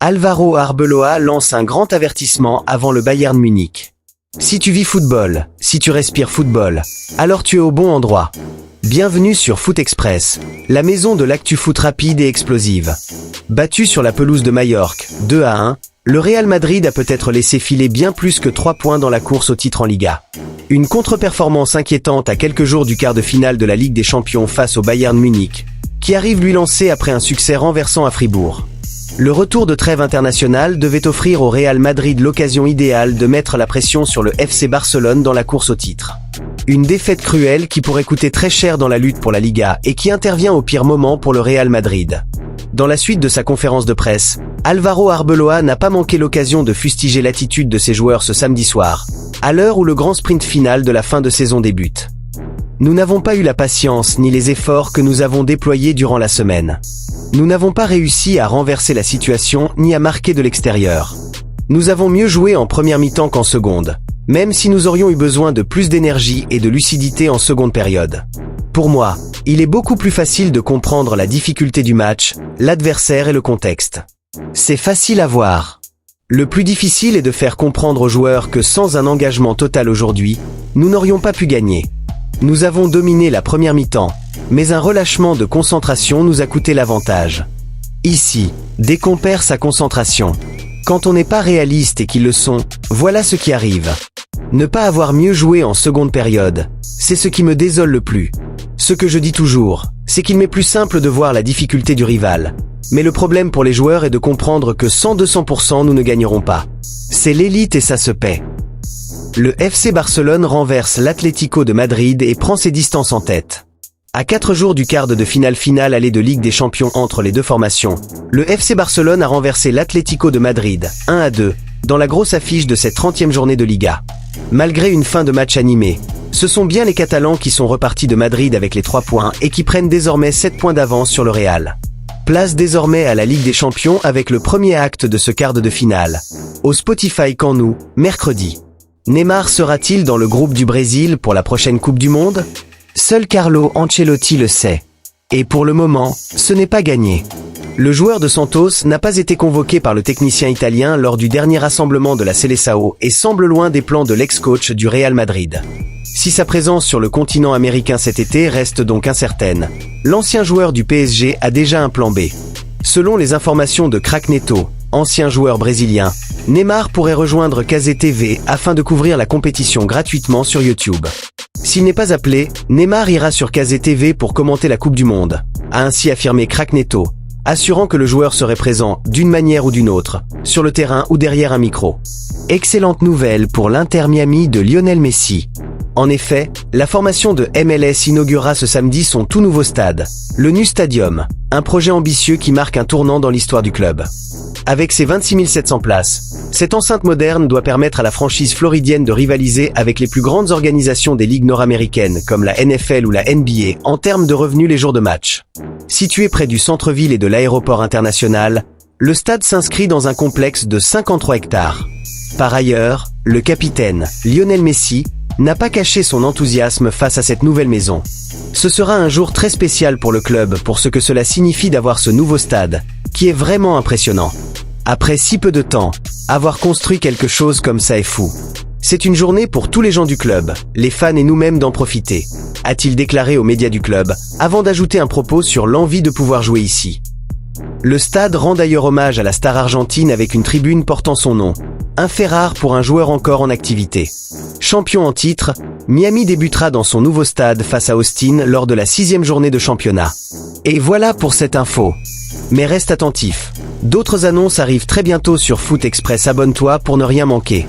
Álvaro Arbeloa lance un grand avertissement avant le Bayern Munich. Si tu vis football, si tu respires football, alors tu es au bon endroit. Bienvenue sur Foot Express, la maison de l'actu foot rapide et explosive. Battu sur la pelouse de Majorque, 2-1, le Real Madrid a peut-être laissé filer bien plus que 3 points dans la course au titre en Liga. Une contre-performance inquiétante à quelques jours du quart de finale de la Ligue des Champions face au Bayern Munich, qui arrive lui lancer après un succès renversant à Fribourg. Le retour de trêve internationale devait offrir au Real Madrid l'occasion idéale de mettre la pression sur le FC Barcelone dans la course au titre. Une défaite cruelle qui pourrait coûter très cher dans la lutte pour la Liga et qui intervient au pire moment pour le Real Madrid. Dans la suite de sa conférence de presse, Álvaro Arbeloa n'a pas manqué l'occasion de fustiger l'attitude de ses joueurs ce samedi soir, à l'heure où le grand sprint final de la fin de saison débute. Nous n'avons pas eu la patience ni les efforts que nous avons déployés durant la semaine. Nous n'avons pas réussi à renverser la situation ni à marquer de l'extérieur. Nous avons mieux joué en première mi-temps qu'en seconde, même si nous aurions eu besoin de plus d'énergie et de lucidité en seconde période. Pour moi, il est beaucoup plus facile de comprendre la difficulté du match, l'adversaire et le contexte. C'est facile à voir. Le plus difficile est de faire comprendre aux joueurs que sans un engagement total aujourd'hui, nous n'aurions pas pu gagner. Nous avons dominé la première mi-temps, mais un relâchement de concentration nous a coûté l'avantage. Ici, dès qu'on perd sa concentration, quand on n'est pas réaliste et qu'ils le sont, voilà ce qui arrive. Ne pas avoir mieux joué en seconde période, c'est ce qui me désole le plus. Ce que je dis toujours, c'est qu'il m'est plus simple de voir la difficulté du rival. Mais le problème pour les joueurs est de comprendre que sans 200% nous ne gagnerons pas. C'est l'élite et ça se paie. Le FC Barcelone renverse l'Atlético de Madrid et prend ses distances en tête. À 4 jours du quart de finale aller de Ligue des Champions entre les deux formations, le FC Barcelone a renversé l'Atlético de Madrid, 1-2, dans la grosse affiche de cette 30e journée de Liga. Malgré une fin de match animée, ce sont bien les Catalans qui sont repartis de Madrid avec les 3 points et qui prennent désormais 7 points d'avance sur le Real. Place désormais à la Ligue des Champions avec le premier acte de ce quart de finale. Au Spotify Camp Nou, mercredi. Neymar sera-t-il dans le groupe du Brésil pour la prochaine Coupe du Monde ? Seul Carlo Ancelotti le sait. Et pour le moment, ce n'est pas gagné. Le joueur de Santos n'a pas été convoqué par le technicien italien lors du dernier rassemblement de la Seleção et semble loin des plans de l'ex-coach du Real Madrid. Si sa présence sur le continent américain cet été reste donc incertaine, l'ancien joueur du PSG a déjà un plan B. Selon les informations de Crack Neto, ancien joueur brésilien, Neymar pourrait rejoindre Cazé TV afin de couvrir la compétition gratuitement sur YouTube. S'il n'est pas appelé, Neymar ira sur Cazé TV pour commenter la Coupe du Monde, a ainsi affirmé Crack Neto, assurant que le joueur serait présent d'une manière ou d'une autre, sur le terrain ou derrière un micro. Excellente nouvelle pour l'Inter Miami de Lionel Messi. En effet, la formation de MLS inaugurera ce samedi son tout nouveau stade, le Nu Stadium, un projet ambitieux qui marque un tournant dans l'histoire du club. Avec ses 26 700 places, cette enceinte moderne doit permettre à la franchise floridienne de rivaliser avec les plus grandes organisations des ligues nord-américaines comme la NFL ou la NBA en termes de revenus les jours de match. Situé près du centre-ville et de l'aéroport international, le stade s'inscrit dans un complexe de 53 hectares. Par ailleurs, le capitaine, Lionel Messi, n'a pas caché son enthousiasme face à cette nouvelle maison. Ce sera un jour très spécial pour le club pour ce que cela signifie d'avoir ce nouveau stade, qui est vraiment impressionnant. Après si peu de temps, avoir construit quelque chose comme ça est fou. C'est une journée pour tous les gens du club, les fans et nous-mêmes d'en profiter, a-t-il déclaré aux médias du club, avant d'ajouter un propos sur l'envie de pouvoir jouer ici. Le stade rend d'ailleurs hommage à la star argentine avec une tribune portant son nom, un fait rare pour un joueur encore en activité. Champion en titre, Miami débutera dans son nouveau stade face à Austin lors de la 6e journée de championnat. Et voilà pour cette info. Mais reste attentif. D'autres annonces arrivent très bientôt sur Foot Express, abonne-toi pour ne rien manquer.